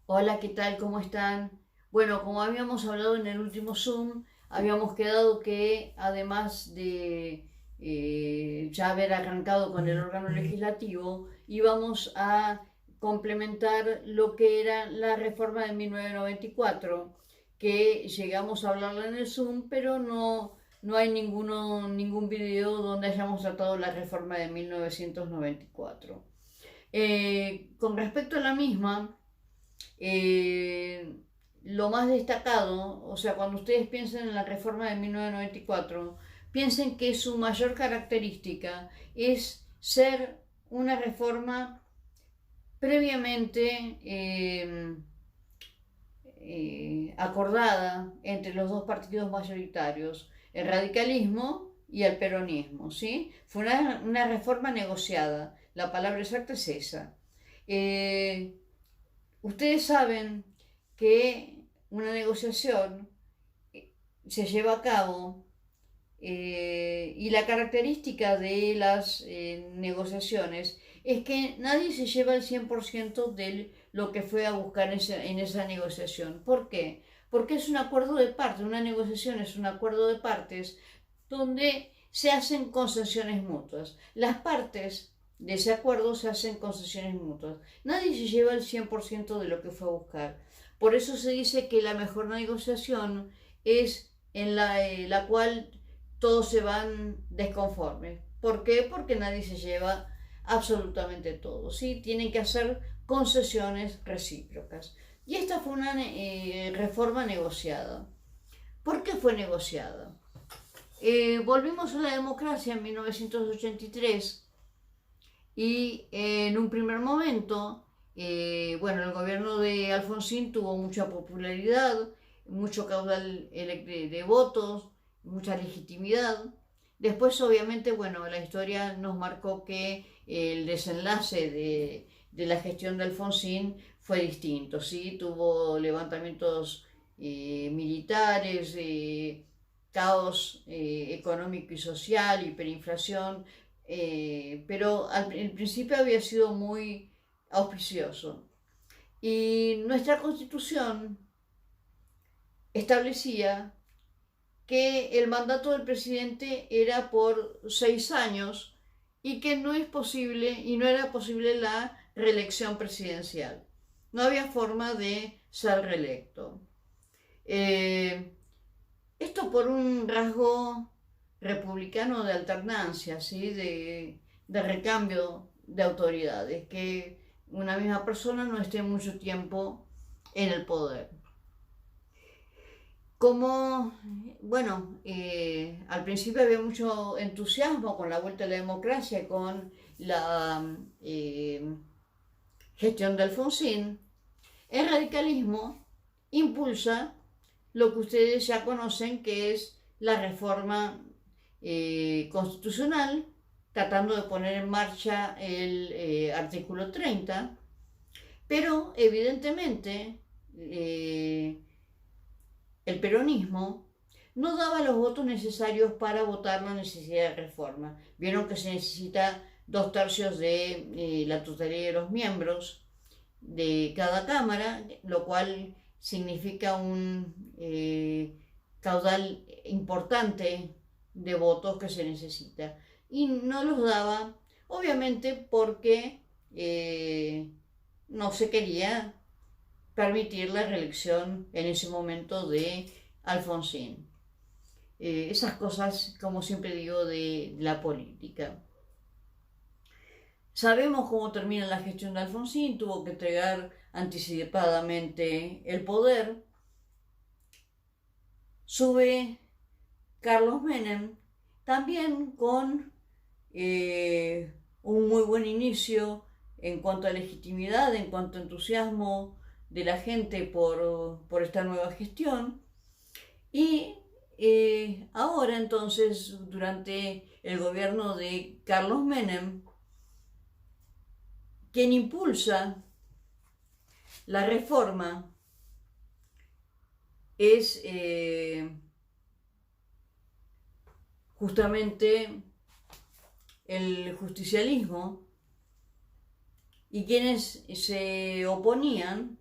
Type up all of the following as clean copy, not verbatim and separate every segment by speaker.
Speaker 1: Hola, ¿qué tal? ¿Cómo están? Bueno, como habíamos hablado en el último Zoom, habíamos quedado que además de ya haber arrancado con el órgano legislativo, íbamos a complementar lo que era la reforma de 1994, que llegamos a hablarla en el Zoom, pero no hay ningún video donde hayamos tratado la reforma de 1994. Con respecto a la misma, eh, lo más destacado, o sea, cuando ustedes piensen en la reforma de 1994, piensen que su mayor característica es ser una reforma previamente acordada entre los dos partidos mayoritarios, el radicalismo y el peronismo, ¿sí? Fue una reforma negociada, la palabra exacta es esa. Eh, Ustedes saben que una negociación se lleva a cabo y la característica de las negociaciones es que nadie se lleva el 100% de lo que fue a buscar en esa negociación. ¿Por qué? Porque es un acuerdo de partes, una negociación es un acuerdo de partes donde se hacen concesiones mutuas. Las partes de ese acuerdo se hacen concesiones mutuas. Nadie se lleva el 100% de lo que fue a buscar. Por eso se dice que la mejor negociación es en la cual todos se van desconformes. ¿Por qué? Porque nadie se lleva absolutamente todo, ¿sí? Tienen que hacer concesiones recíprocas. Y esta fue una reforma negociada. ¿Por qué fue negociada? Volvimos a la democracia en 1983 y en un primer momento, bueno, el gobierno de Alfonsín tuvo mucha popularidad, mucho caudal de votos, mucha legitimidad. Después, obviamente, bueno, la historia nos marcó que el desenlace de la gestión de Alfonsín fue distinto, ¿sí? Tuvo levantamientos militares, caos económico y social, hiperinflación, pero al principio había sido muy auspicioso. Y nuestra constitución establecía que el mandato del presidente era por 6 años y que no es posible y no era posible la reelección presidencial. No había forma de ser reelecto. Eh, Esto por un rasgo republicano de alternancia, ¿sí? De recambio de autoridades, que una misma persona no esté mucho tiempo en el poder. Como, bueno, al principio había mucho entusiasmo con la vuelta a la democracia, con la gestión de Alfonsín, el radicalismo impulsa lo que ustedes ya conocen, que es la reforma constitucional, tratando de poner en marcha el artículo 30, pero evidentemente el peronismo no daba los votos necesarios para votar la necesidad de reforma. Vieron que se necesita 2/3 de la totalidad de los miembros de cada cámara, lo cual significa un caudal importante de votos que se necesita. Y no los daba, obviamente, porque no se quería permitir la reelección en ese momento de Alfonsín. Esas cosas, como siempre digo, de la política. Sabemos cómo termina la gestión de Alfonsín, tuvo que entregar anticipadamente el poder. Sube Carlos Menem, también con un muy buen inicio en cuanto a legitimidad, en cuanto a entusiasmo de la gente por esta nueva gestión. Y ahora entonces, durante el gobierno de Carlos Menem, quien impulsa la reforma es justamente el justicialismo, y quienes se oponían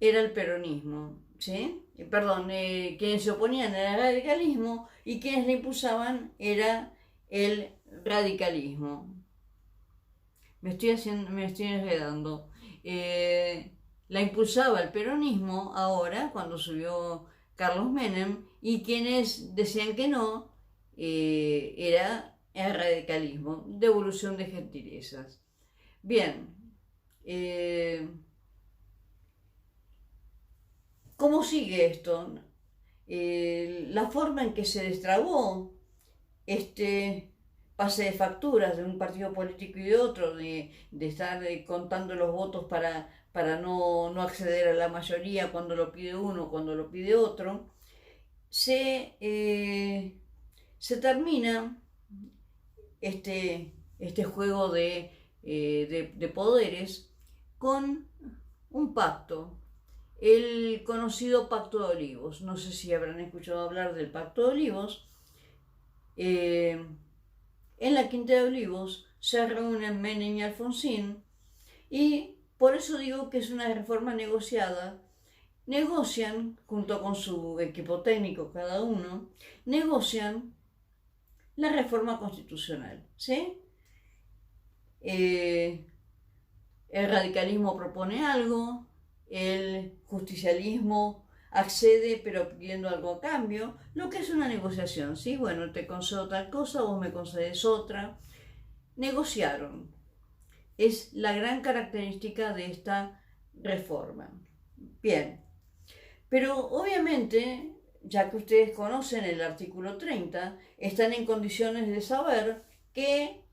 Speaker 1: era el peronismo, ¿sí? Perdón, quienes se oponían era el radicalismo y quienes le impulsaban era el radicalismo. Me estoy enredando. La impulsaba el peronismo ahora, cuando subió Carlos Menem, y quienes decían que no, era el radicalismo, devolución de gentilezas. Bien, ¿cómo sigue esto? La forma en que se destrabó este pase de facturas de un partido político y de otro, de estar contando los votos para no acceder a la mayoría cuando lo pide uno, cuando lo pide otro, se termina este juego de poderes con un pacto, el conocido Pacto de Olivos. No sé si habrán escuchado hablar del Pacto de Olivos. En la Quinta de Olivos se reúnen Menem y Alfonsín, y por eso digo que es una reforma negociada. Negocian, junto con su equipo técnico cada uno, negocian la reforma constitucional, ¿sí? El radicalismo propone algo, el justicialismo accede pero pidiendo algo a cambio, lo que es una negociación, ¿sí? Bueno, te concedo tal cosa, vos me concedes otra. Negociaron. Es la gran característica de esta reforma. Bien, pero obviamente, ya que ustedes conocen el artículo 30, están en condiciones de saber que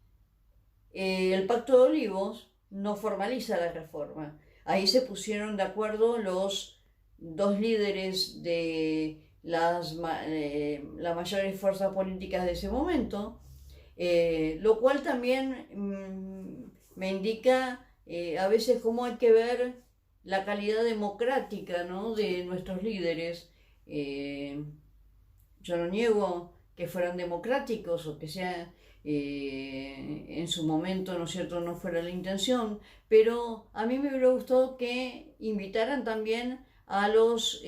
Speaker 1: el Pacto de Olivos no formaliza la reforma. Ahí se pusieron de acuerdo los dos líderes de las mayores fuerzas políticas de ese momento, lo cual también me indica a veces cómo hay que ver la calidad democrática, ¿no?, de nuestros líderes. Yo no niego que fueran democráticos o que sea en su momento, ¿no es cierto?, no fuera la intención, pero a mí me hubiera gustado que invitaran también a los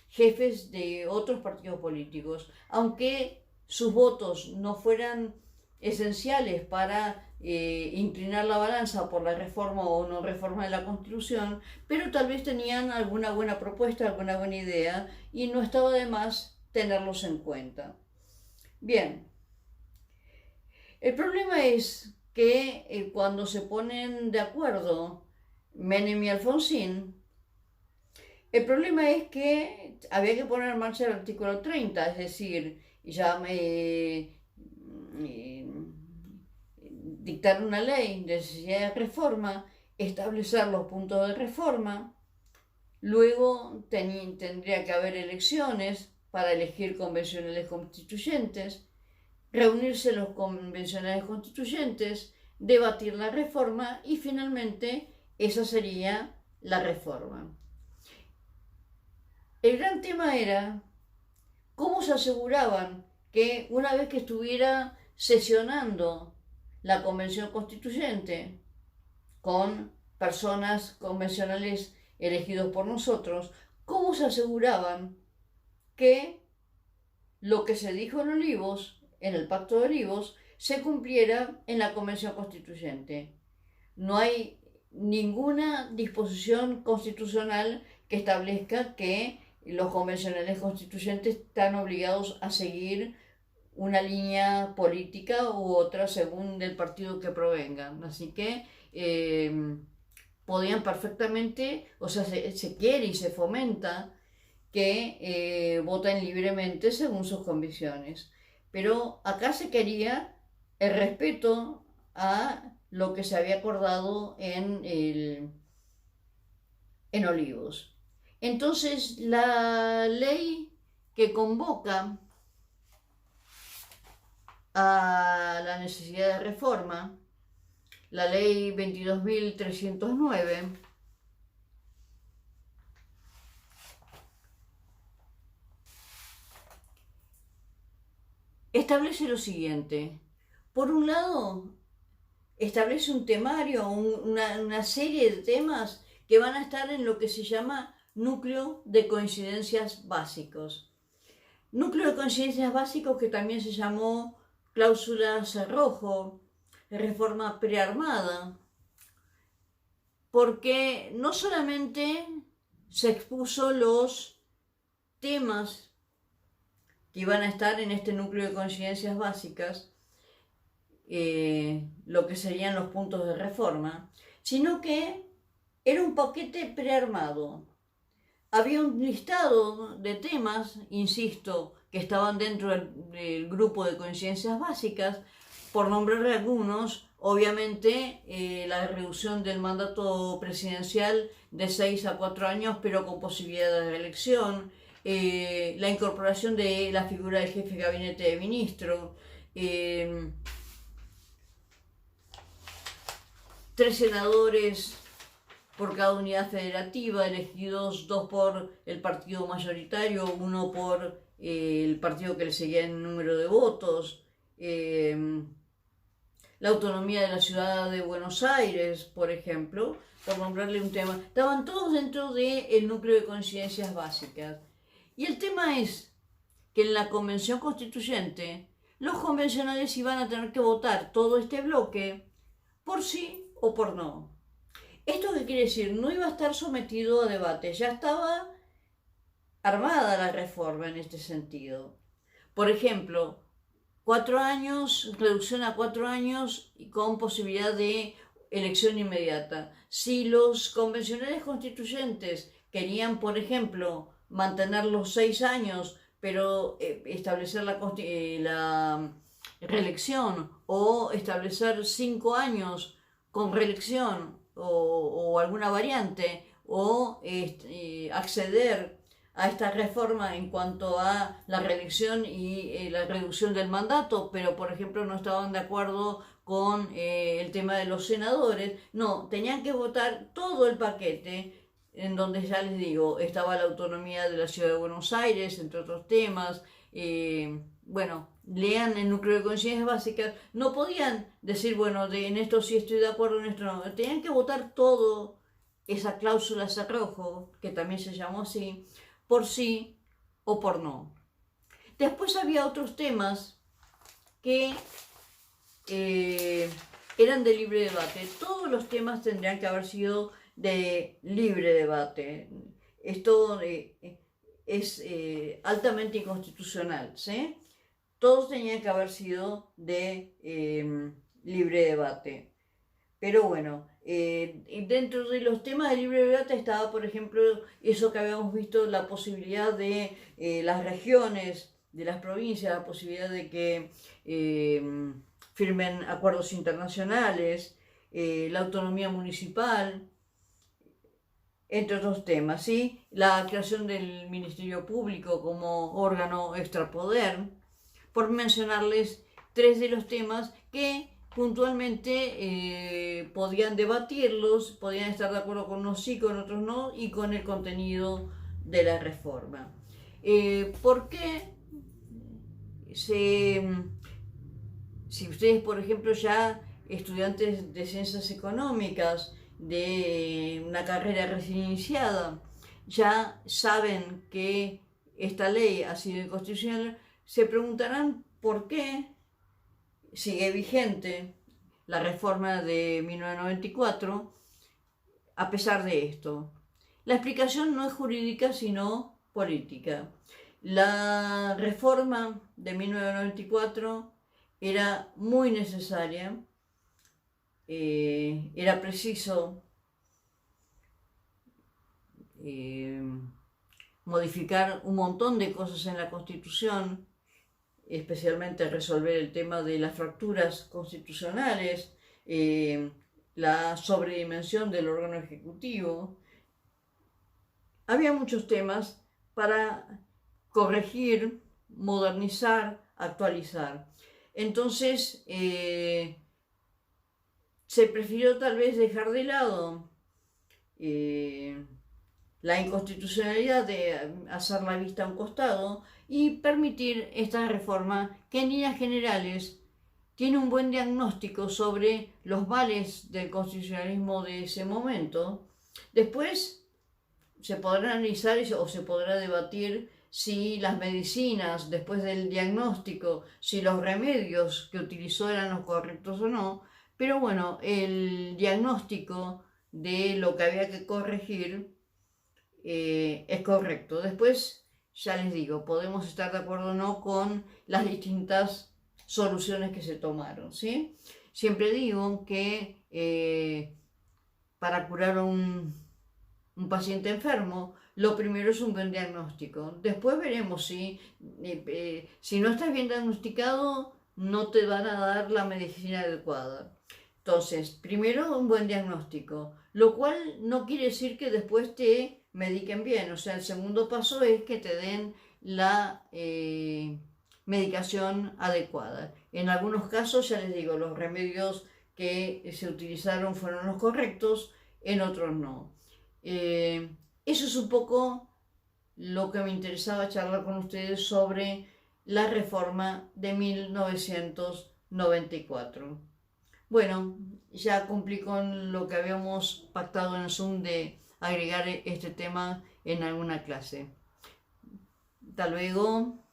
Speaker 1: jefes de otros partidos políticos, aunque sus votos no fueran esenciales para inclinar la balanza por la reforma o no reforma de la Constitución, pero tal vez tenían alguna buena propuesta, alguna buena idea, y no estaba de más tenerlos en cuenta. Bien, el problema es que cuando se ponen de acuerdo Menem y Alfonsín, el problema es que había que poner en marcha el artículo 30, es decir, ya dictar una ley de necesidad de reforma, establecer los puntos de reforma, luego tendría que haber elecciones para elegir convencionales constituyentes, reunirse los convencionales constituyentes, debatir la reforma y finalmente esa sería la reforma. El gran tema era cómo se aseguraban que una vez que estuviera sesionando la convención constituyente con personas convencionales elegidos por nosotros, cómo se aseguraban que lo que se dijo en Olivos, en el Pacto de Olivos, se cumpliera en la convención constituyente. No hay ninguna disposición constitucional que establezca que los convencionales constituyentes están obligados a seguir una línea política u otra según del partido que provengan. Así que podían perfectamente, o sea, se quiere y se fomenta que voten libremente según sus convicciones. Pero acá se quería el respeto a lo que se había acordado en Olivos. Entonces, la ley que convoca a la necesidad de reforma, la ley 22.309, establece lo siguiente. Por un lado, establece un temario, una serie de temas que van a estar en lo que se llama núcleo de coincidencias básicos. Núcleo de coincidencias básicos que también se llamó cláusula cerrojo, reforma prearmada, porque no solamente se expuso los temas que iban a estar en este núcleo de coincidencias básicas, lo que serían los puntos de reforma, sino que era un paquete prearmado. Había un listado de temas, insisto, que estaban dentro del grupo de coincidencias básicas. Por nombrar algunos, obviamente la reducción del mandato presidencial de 6 a 4 años, pero con posibilidad de reelección, la incorporación de la figura del jefe de gabinete de ministros, 3 senadores por cada unidad federativa, elegidos 2 por el partido mayoritario, 1 por el partido que le seguía en número de votos, la autonomía de la ciudad de Buenos Aires, por ejemplo, por nombrarle un tema. Estaban todos dentro del núcleo de coincidencias básicas. Y el tema es que en la Convención Constituyente los convencionales iban a tener que votar todo este bloque por sí o por no. ¿Esto qué quiere decir? No iba a estar sometido a debate, ya estaba armada la reforma en este sentido. Por ejemplo, 4 años, reducción a 4 años y con posibilidad de elección inmediata. Si los convencionales constituyentes querían, por ejemplo, mantener los 6 años, pero establecer la reelección, o establecer 5 años con reelección, o alguna variante, o acceder a esta reforma en cuanto a la reelección y la reducción del mandato, pero por ejemplo no estaban de acuerdo con el tema de los senadores. No, tenían que votar todo el paquete, en donde ya les digo, estaba la autonomía de la ciudad de Buenos Aires, entre otros temas. Bueno, lean el núcleo de coincidencias básicas, no podían decir, bueno, en esto sí estoy de acuerdo, en esto no. Tenían que votar todo, esa cláusula cerrojo, que también se llamó así, por sí o por no. Después había otros temas que eran de libre debate. Todos los temas tendrían que haber sido de libre debate. Esto es altamente inconstitucional, ¿sí? Todos tenían que haber sido de libre debate. Pero bueno, dentro de los temas de libre debate estaba, por ejemplo, eso que habíamos visto, la posibilidad de las regiones, de las provincias, la posibilidad de que firmen acuerdos internacionales, la autonomía municipal, entre otros temas, ¿sí? La creación del Ministerio Público como órgano extrapoder, por mencionarles 3 de los temas que puntualmente podían debatirlos, podían estar de acuerdo con unos sí, con otros no, y con el contenido de la reforma. ¿Por qué? Si ustedes, por ejemplo, ya estudiantes de ciencias económicas, de una carrera recién iniciada, ya saben que esta ley ha sido inconstitucional, se preguntarán por qué sigue vigente la reforma de 1994 a pesar de esto. La explicación no es jurídica sino política. La reforma de 1994 era muy necesaria, era preciso modificar un montón de cosas en la Constitución, especialmente resolver el tema de las fracturas constitucionales, la sobredimensión del órgano ejecutivo. Había muchos temas para corregir, modernizar, actualizar. Entonces, se prefirió tal vez dejar de lado la inconstitucionalidad, de hacer la vista a un costado y permitir esta reforma que en líneas generales tiene un buen diagnóstico sobre los males del constitucionalismo de ese momento, Después se podrá analizar o se podrá debatir si las medicinas, después del diagnóstico, si los remedios que utilizó eran los correctos o no, pero bueno, el diagnóstico de lo que había que corregir es correcto. Después, ya les digo, podemos estar de acuerdo o no con las distintas soluciones que se tomaron, ¿sí? Siempre digo que para curar un paciente enfermo, lo primero es un buen diagnóstico. Después veremos si no estás bien diagnosticado, no te van a dar la medicina adecuada. Entonces, primero un buen diagnóstico, lo cual no quiere decir que después te mediquen bien. O sea, el segundo paso es que te den la medicación adecuada. En algunos casos, ya les digo, los remedios que se utilizaron fueron los correctos, en otros no. Eso es un poco lo que me interesaba charlar con ustedes sobre la reforma de 1994. Bueno, ya cumplí con lo que habíamos pactado en Zoom de agregar este tema en alguna clase. Hasta luego.